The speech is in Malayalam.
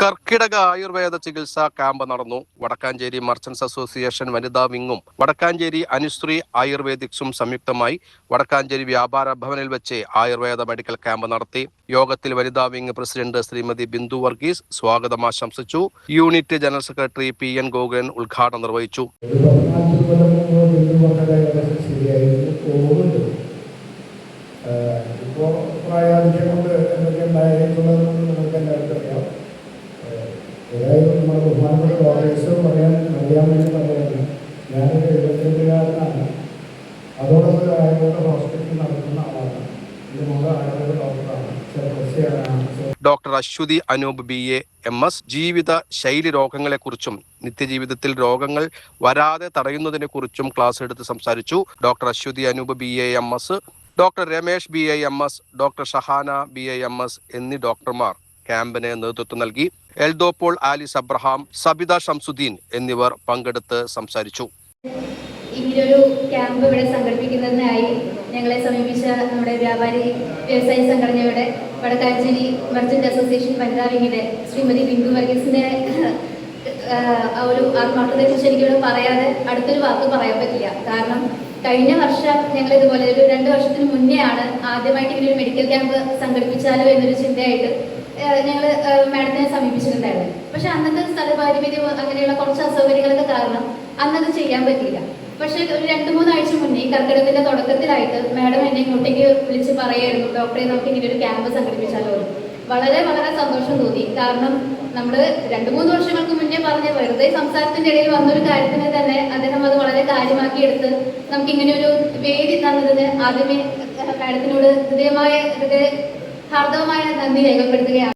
കർക്കിടക ആയുർവേദ ചികിത്സാ ക്യാമ്പ് നടന്നു. വടക്കാഞ്ചേരി മർച്ചന്റ്സ് അസോസിയേഷൻ വനിതാ വിങ്ങും വടക്കാഞ്ചേരി അനുശ്രീ ആയുർവേദിക്സും സംയുക്തമായി വടക്കാഞ്ചേരി വ്യാപാര ഭവനിൽ വെച്ച് ആയുർവേദ മെഡിക്കൽ ക്യാമ്പ് നടത്തി. യോഗത്തിൽ വനിതാ വിങ് പ്രസിഡന്റ് ശ്രീമതി ബിന്ദു വർഗീസ് സ്വാഗതം ആശംസിച്ചു. Unit general secretary PN Gokulan ഉദ്ഘാടനം നിർവഹിച്ചു. ഏതായാലും നമ്മുടെ ബഹുമാനപ്പെട്ട ഡോക്ടേഴ്സും അറിയാൻ വേണ്ടി പറയുന്നത് ഞാനൊരു 72-കാരനാണ്. അതോടൊപ്പം ഒരു ആയുർവേദ ഹോസ്പിറ്റൽ നടത്തുന്ന ആളാണ്. ഇത് നമ്മുടെ ആയുർവേദ ഡോക്ടറാണ്. Doctor Aswathy Anoop BA MS ജീവിത ശൈലി രോഗങ്ങളെക്കുറിച്ചും നിത്യജീവിതത്തിൽ രോഗങ്ങൾ വരാതെ തടയുന്നതിനെക്കുറിച്ചും ക്ലാസ് എടുത്ത് സംസാരിച്ചു. Doctor Aswathy Anoop BA MS, doctor Ramesh BA MS, doctor Shahana BA MS എന്നീ ഡോക്ടർമാർ ക്യാമ്പിന് നേതൃത്വം നൽകി. എൽദോപോൾ ആലിസ് അബ്രഹാം, സബിത ഷംസുദ്ദീൻ എന്നിവർ പങ്കെടുത്ത് സംസാരിച്ചു. ഇങ്ങനൊരു ക്യാമ്പ് ഇവിടെ സംഘടിപ്പിക്കുന്നതിനായി ഞങ്ങളെ സമീപിച്ച നമ്മുടെ വ്യാപാരി വ്യവസായ സംഘടനയുടെ വടക്കാഞ്ചേരി മർച്ചന്റ് അസോസിയേഷൻ വനിതാ വിങ്ങിന്റെ ശ്രീമതി ബിന്ദു വർഗീസിന്റെ ഒരു ആത്മാർത്ഥതയെക്കുറിച്ച് എനിക്കിവിടെ പറയാതെ അടുത്തൊരു വാക്ക് പറയാൻ പറ്റില്ല. കാരണം കഴിഞ്ഞ വർഷം ഞങ്ങൾ ഇതുപോലെ ഒരു 2 വർഷത്തിന് മുന്നേ ആണ് ആദ്യമായിട്ട് ഇങ്ങനെ ഒരു മെഡിക്കൽ ക്യാമ്പ് സംഘടിപ്പിച്ചാലോ എന്നൊരു ചിന്തയായിട്ട് ഞങ്ങൾ മാഡത്തിനെ സമീപിച്ചിട്ടുണ്ടായിരുന്നു. പക്ഷെ അന്നത്തെ സ്ഥലപരിമിതി അങ്ങനെയുള്ള കുറച്ച് അസൗകര്യങ്ങളൊക്കെ കാരണം അന്നത് ചെയ്യാൻ പറ്റിയില്ല. പക്ഷെ ഒരു 2-3 ആഴ്ച മുന്നേ കർക്കിടകത്തിന്റെ തുടക്കത്തിലായിട്ട് മാഡം എന്നെ ഇങ്ങോട്ടേക്ക് വിളിച്ച് പറയായിരുന്നു, ഡോക്ടറെ നമുക്ക് ഇങ്ങനെ ഒരു ക്യാമ്പ് സംഘടിപ്പിച്ചാലോ. വളരെ വളരെ സന്തോഷം തോന്നി. കാരണം നമ്മൾ 2-3 വർഷങ്ങൾക്ക് മുന്നേ പറഞ്ഞ വെറുതെ സംസാരത്തിന്റെ ഇടയിൽ വന്നൊരു കാര്യത്തിന് തന്നെ അദ്ദേഹം അത് വളരെ കാര്യമാക്കി എടുത്ത് നമുക്ക് ഇങ്ങനെ ഒരു വേദി തന്നതിന് ആദ്യമേ മാഡത്തിനോട് ഹൃദയമായ ഹാർദവമായ നന്ദി രേഖപ്പെടുത്തുകയാണ്.